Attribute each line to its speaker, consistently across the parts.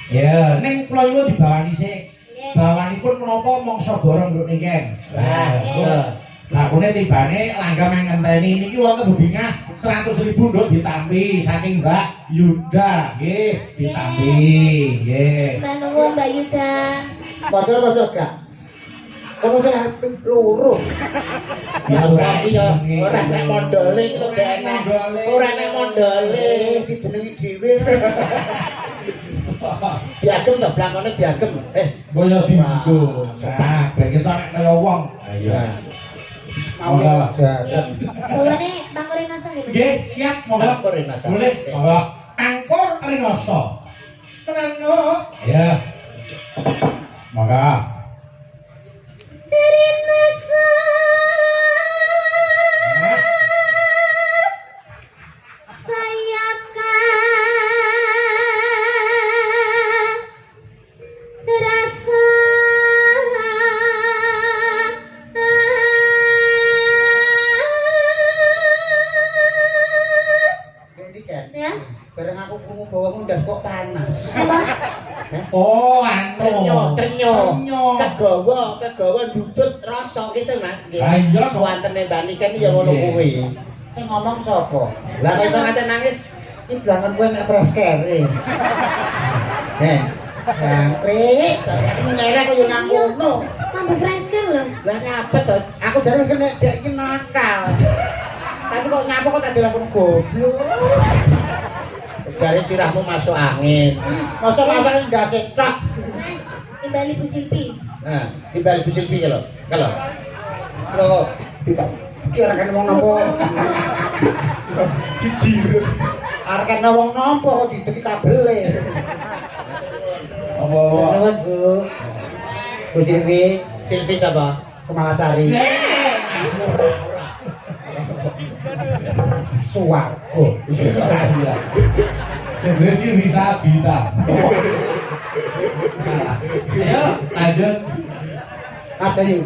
Speaker 1: Ya, ning kula nyuwun dibawani sik. Bawanipun menapa mangsa barang nduk niken. Lakune tibane langgam yang ngenteni niki wonten bebingah 100.000 nduk ditampi saking Mbak Yuda nggih ditampi nggih.
Speaker 2: Nuwun Mbak Yuda.
Speaker 3: Padahal masuk gak. Kono sing apik loro.
Speaker 1: Ya
Speaker 3: iya, ora nek mondole iki lho enak. Ora nek mondole dijenengi dhewe. Diagem to blangkone diagem.
Speaker 1: boyo dienggo. Nah, ben kita nek kaya wong. Ayo. Monggo.
Speaker 2: Bawane Bang Rinoso nggih.
Speaker 1: Nggih, siap monggo.
Speaker 3: Angkur Rinoso.
Speaker 1: Boleh. Monggo. Angkur Rinoso. Tenang, ya. Monggo.
Speaker 2: Rinoso. Saya kan rasa ya.
Speaker 3: Bareng aku krungu bawa mundas kok panas.
Speaker 2: Apa?
Speaker 1: Oh, anu.
Speaker 3: Trenyo. Kegawa ndudut rasa gitu Mas. Nggih.
Speaker 1: Ha iya.
Speaker 3: Suwantene Mbak Niken ya ngono kuwi. Sing ngomong sapa? Lah kok iso ngate nangis? Iki blangan kowe nek preskere. Jangkrik, aku ngelak kok yo nang ngono.
Speaker 2: Mambu fresker lho.
Speaker 3: Lah nyapet to. Aku jare nek dek iki nakal. Tapi kok nyapa kok tak dilakon goblok. Jare sirahmu masuk angin. Masuk angin ndase tok.
Speaker 2: Mas, timbali Bu Silpi.
Speaker 3: Nah, timbali Bu Silpi kalau. Lho, kira kan wong napa? Jijir. Arek kan wong napa kok dideki kabele.
Speaker 1: Apa?
Speaker 3: Nuwun Bu. Bu Silvi, Silvi sapa? Kemalasari. Suwargo.
Speaker 1: Iya. Sebenarnya sih bisa bita. Ayo lanjut.
Speaker 3: Mas Bayu.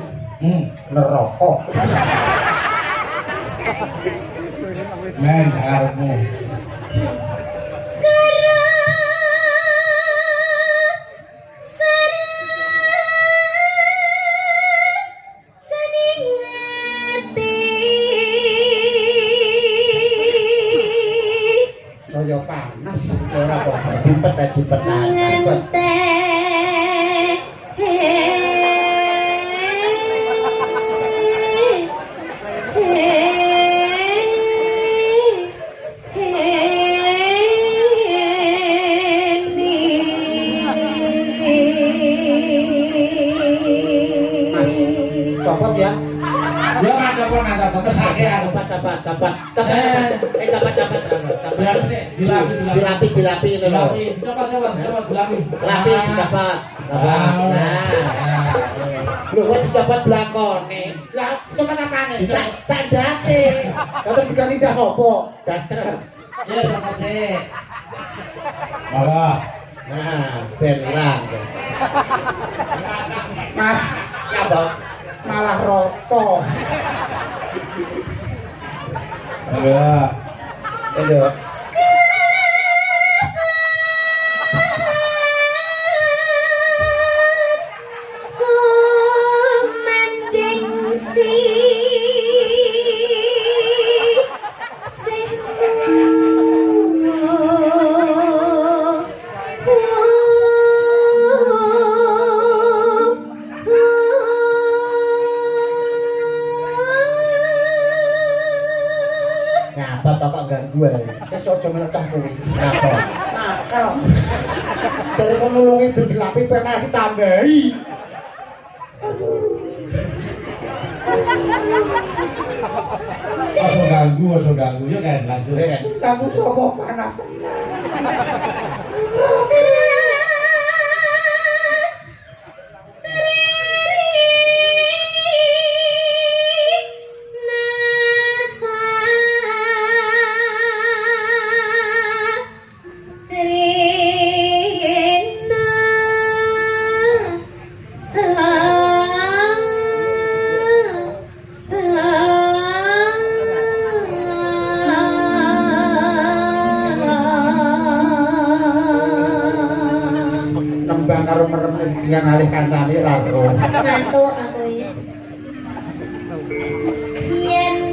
Speaker 3: Neraka.
Speaker 1: Men karepmu.
Speaker 3: Saya panas ora kok dipet copot ya.
Speaker 1: Ya ngacapon kesake aku.
Speaker 3: Cepat. Dilapi lho.
Speaker 1: Coba dilapi.
Speaker 3: Lapi dicepat. Nah. Lho kok dicepat blakone. Lah cepat apane? Sak dase. Terus diganti das apa? Das terus.
Speaker 1: Ya coba sih. Monggo.
Speaker 3: Nah, ben ilang. Mas, ya, Bang. Malah roto. Aduh. Gue, saya sojo melecah kuwi. Napa? Nakal. Jare kon nulungi ben dilapi kowe malah ditambahi.
Speaker 1: Ojo ganggu ya kan lanjut.
Speaker 3: Kamu sapa panas. ngambang karo merem iki ngalih kancane ra ro.
Speaker 2: Ngantuk aku iki. Yen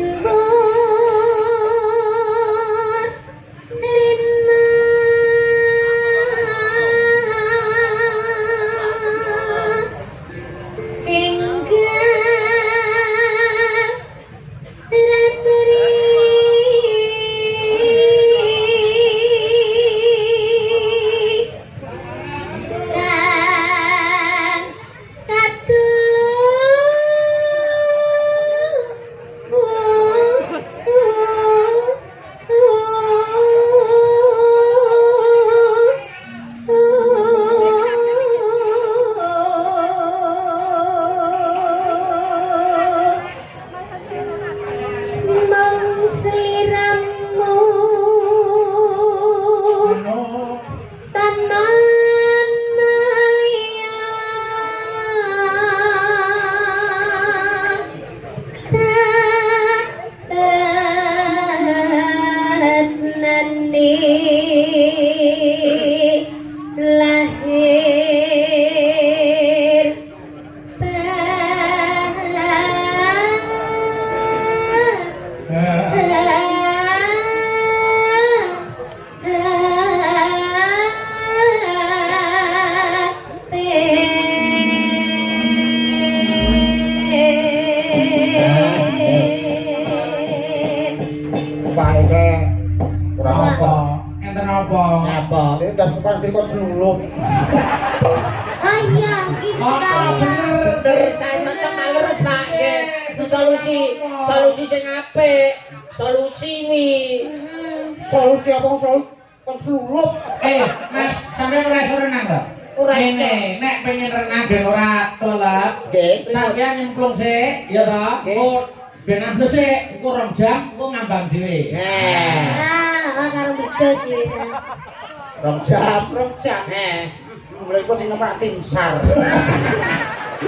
Speaker 2: bos rina tim sar.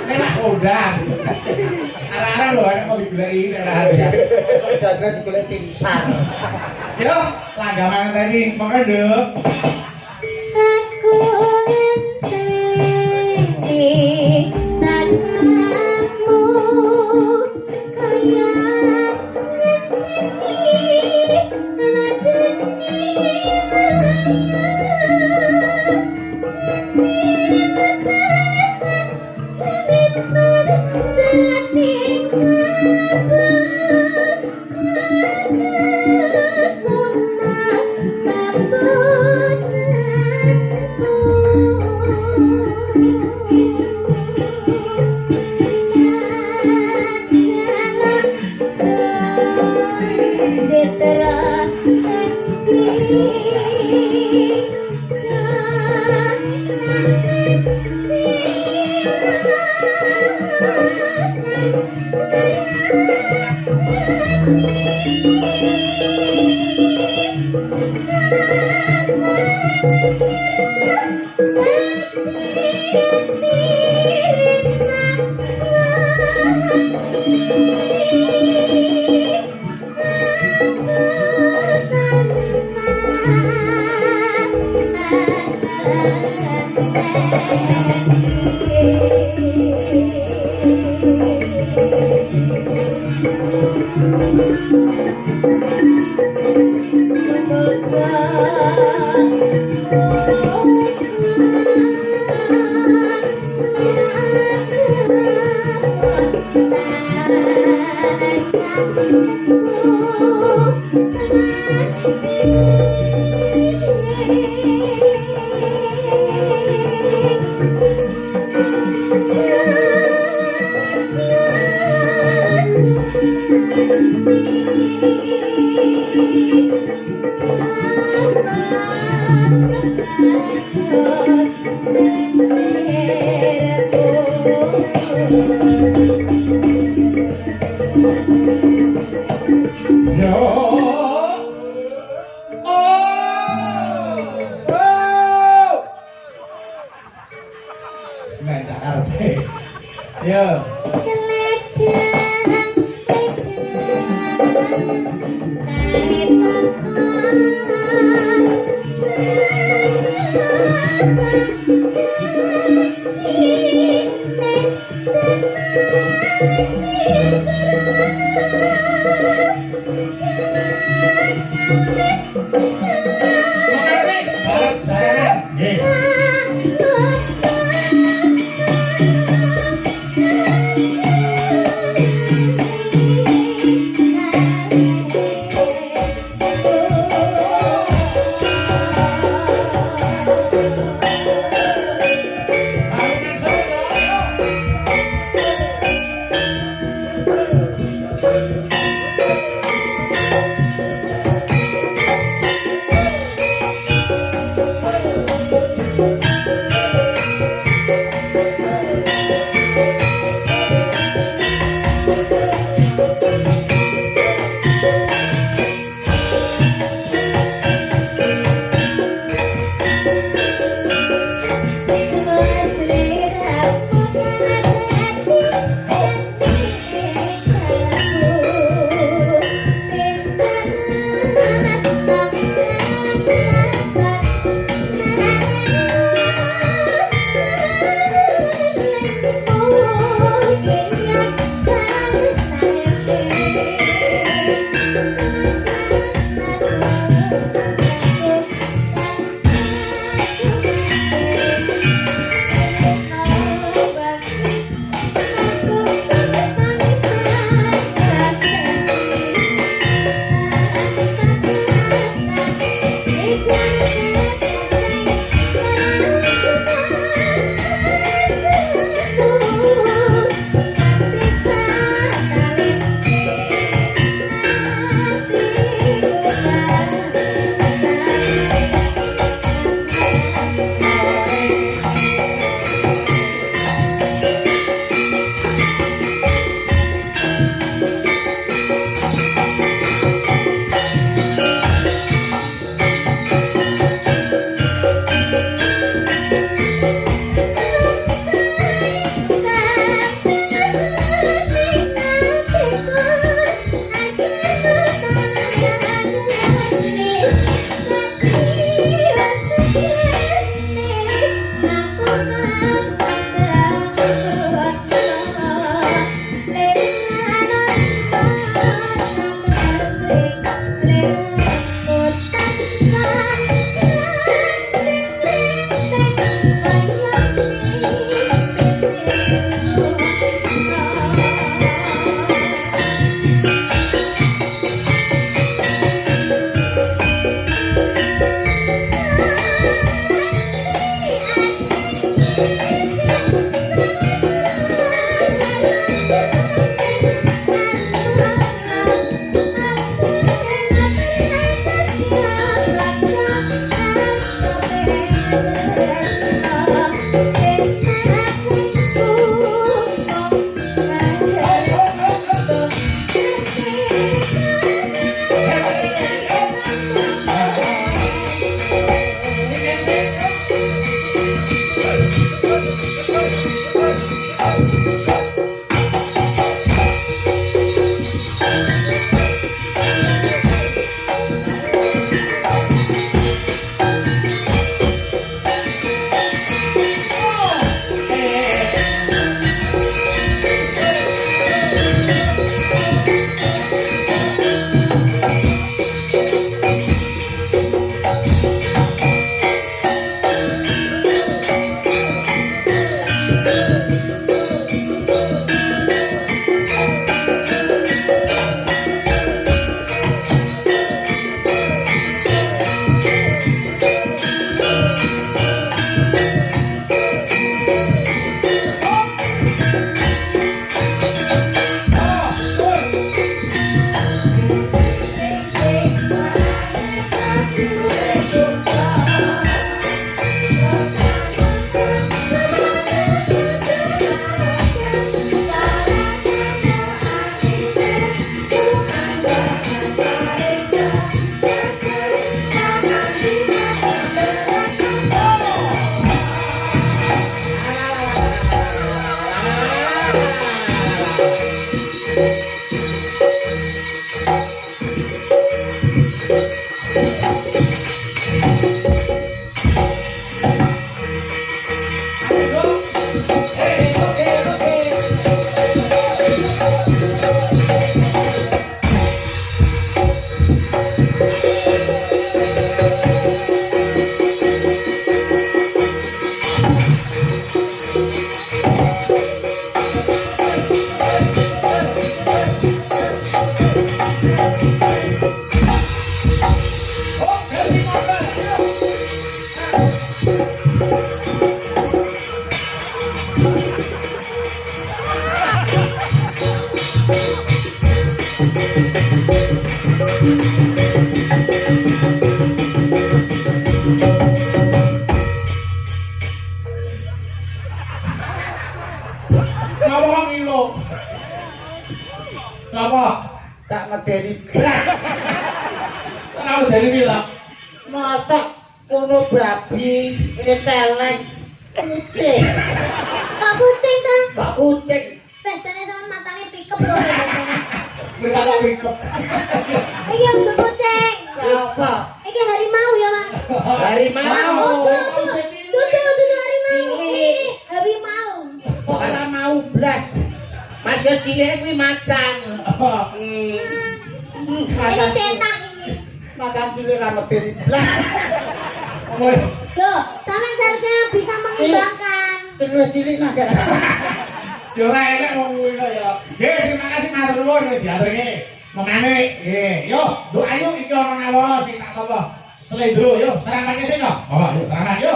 Speaker 1: Nek kondang. Arah-arah lho nek mau digoleki nek rahasia.
Speaker 3: Jaga digoleki tim sar.
Speaker 1: Yo, langgaman tadi, makan dong.
Speaker 2: Aku ngenteni tanganmu kaya
Speaker 1: Yo. Apa?
Speaker 3: Tak medeni.
Speaker 1: Kenapa dari bilang?
Speaker 3: Masa kono babi ini teleng kucing.
Speaker 2: Kok kucing ta?
Speaker 3: Kok kucing?
Speaker 2: Biasanya sama matanya pikep loh.
Speaker 1: Mereka kok pikir.
Speaker 2: Iki yang udah kucing.
Speaker 3: Ya apa?
Speaker 2: Iki harimau ya, Mas.
Speaker 3: Harimau.
Speaker 2: Dudu harimau.
Speaker 3: Cilik.
Speaker 2: Harimau.
Speaker 3: Kok ora mau blas? Masih cilik kuwi macan.
Speaker 2: Ini cetak ini.
Speaker 3: Macan cilik ra medeni blas.
Speaker 2: Loh, sama seharusnya bisa mengembangkan.
Speaker 3: Sing luwih cilik mah gak.
Speaker 1: Yo ora enak wong kuwi kok ya. Terima kasih matur nuwun wis diaturke. Memane, yo, nduk ayu iki ana nawa sing tak sapa. Slendro yo, serangan sing yo. Oh, yo serangan yo.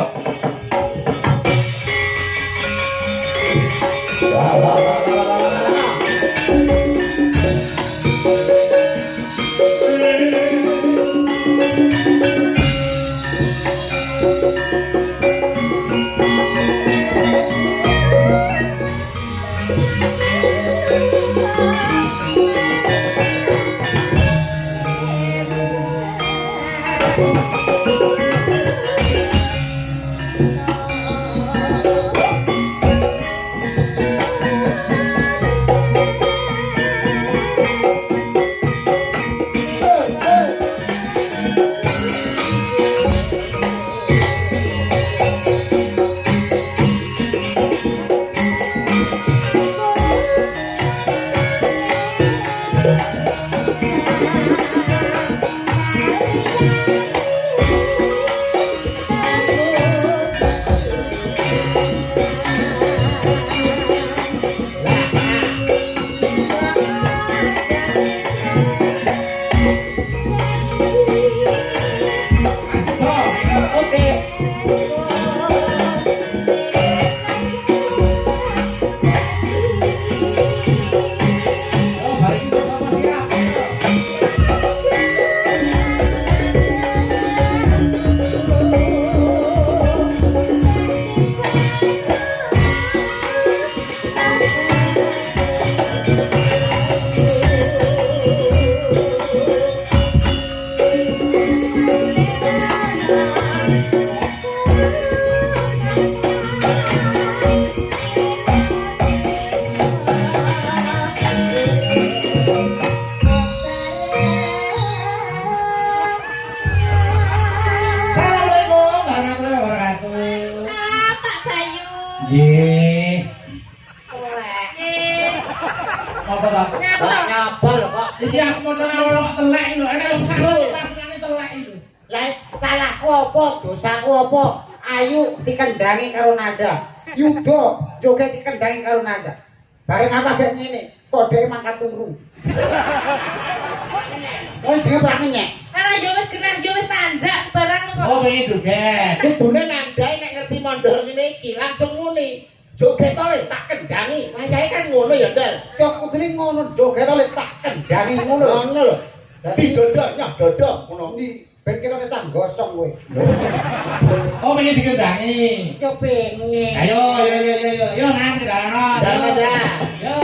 Speaker 1: Nggih. Apa ta?
Speaker 3: Nyabol kok.
Speaker 1: Isi aku mocone ora telek lho, enek pasane telek itu.
Speaker 3: Lah salahku apa? Dosaku apa? Ayu dikendangi karo nada. Yuda joget dikendangi karo nada. Bareng apa gak ngene? Kok dhek mangkat turu. Oh, jenenge pelangi nyek.
Speaker 4: Alah yo wis genah yo wis tanjak barang kok.
Speaker 1: Oh, pengen joget.
Speaker 3: Kudune nandai nek ngerti mondol ngene iki langsung muni. Joget oleh tak kendangi. Wayahe kan ngono ya, Ndel. Cok kudune ngono, joget oleh tak kendangi ngono. Ngono lho. Dadi dodoknya dodok ngono. Ndi ben kita kecang gosong kowe.
Speaker 1: Oh, pengen dikendangi.
Speaker 3: Yo pengen.
Speaker 1: Ayo, yo nang dana.
Speaker 3: Dana.
Speaker 1: Yo.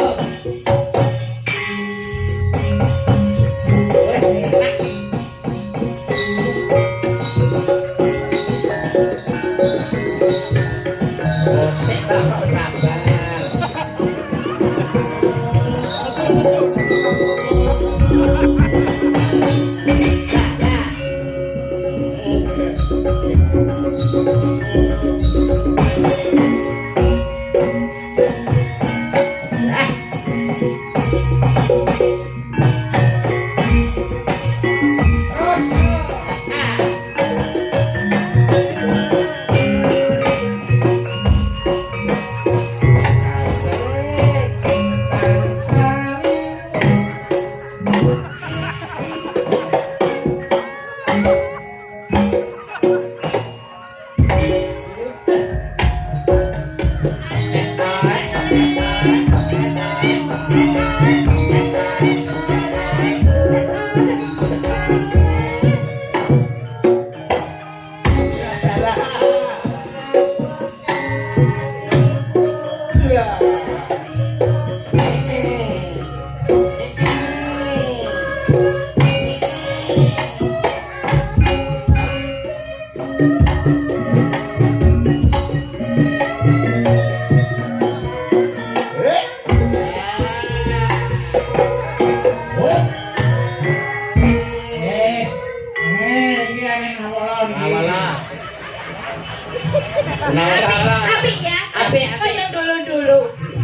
Speaker 4: Apik ya.
Speaker 3: Apik, apik.
Speaker 4: Kayak dulu-dulu.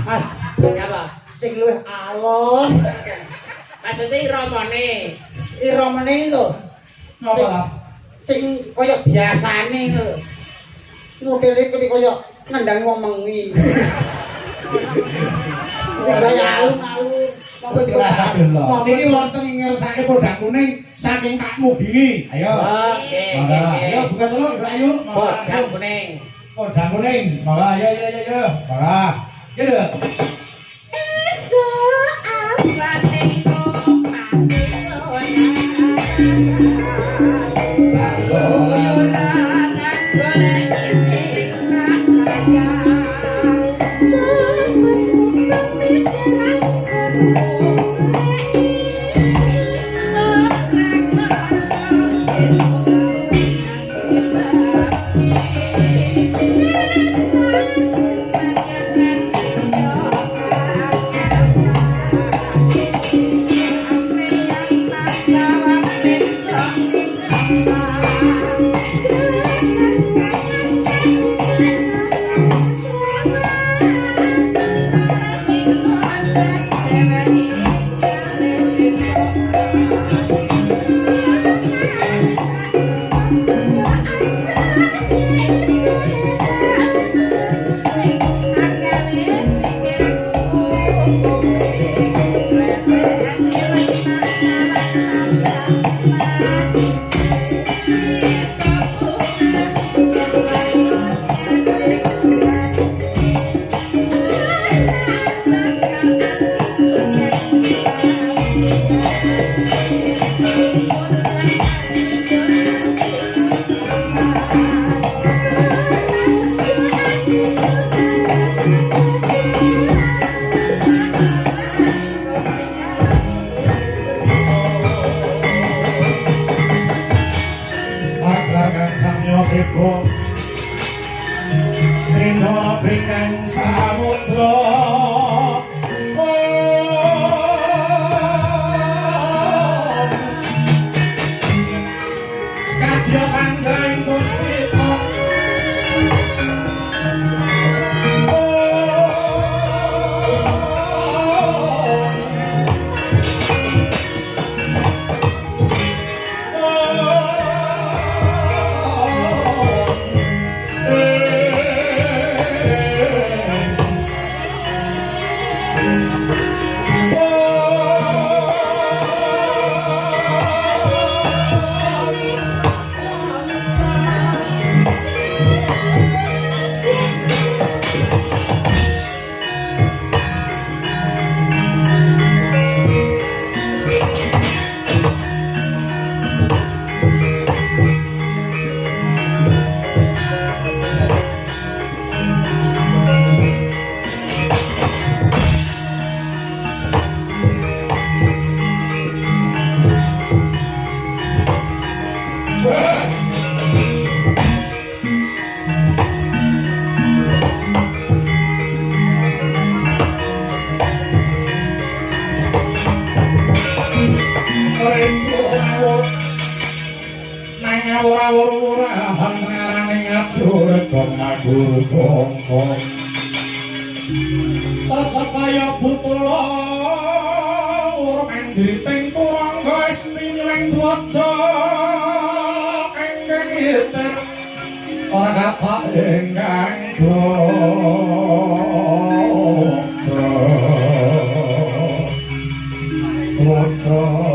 Speaker 3: Mas,
Speaker 5: Apa?
Speaker 3: sing luwih alon.
Speaker 5: Maksudnya iromane.
Speaker 3: Iromane iki lho.
Speaker 1: Ngapa lah?
Speaker 3: Sing kaya biasane lho. Modele kuwi kaya ngendangi wong mengi. Kaya alun-alun. Monggo
Speaker 1: Dirasa
Speaker 3: dikotak.
Speaker 1: dulu. Niki wonten ing ngersake podang kuning saking Pak Mudingi. Ayo.
Speaker 5: Oke,
Speaker 1: Monggo. Ayo buka telur, ayo.
Speaker 5: Podang kuning.
Speaker 1: Podang kuning. Monggo ayo ayo. Monggo. Yo lho.
Speaker 4: So apa teko pati
Speaker 1: Putra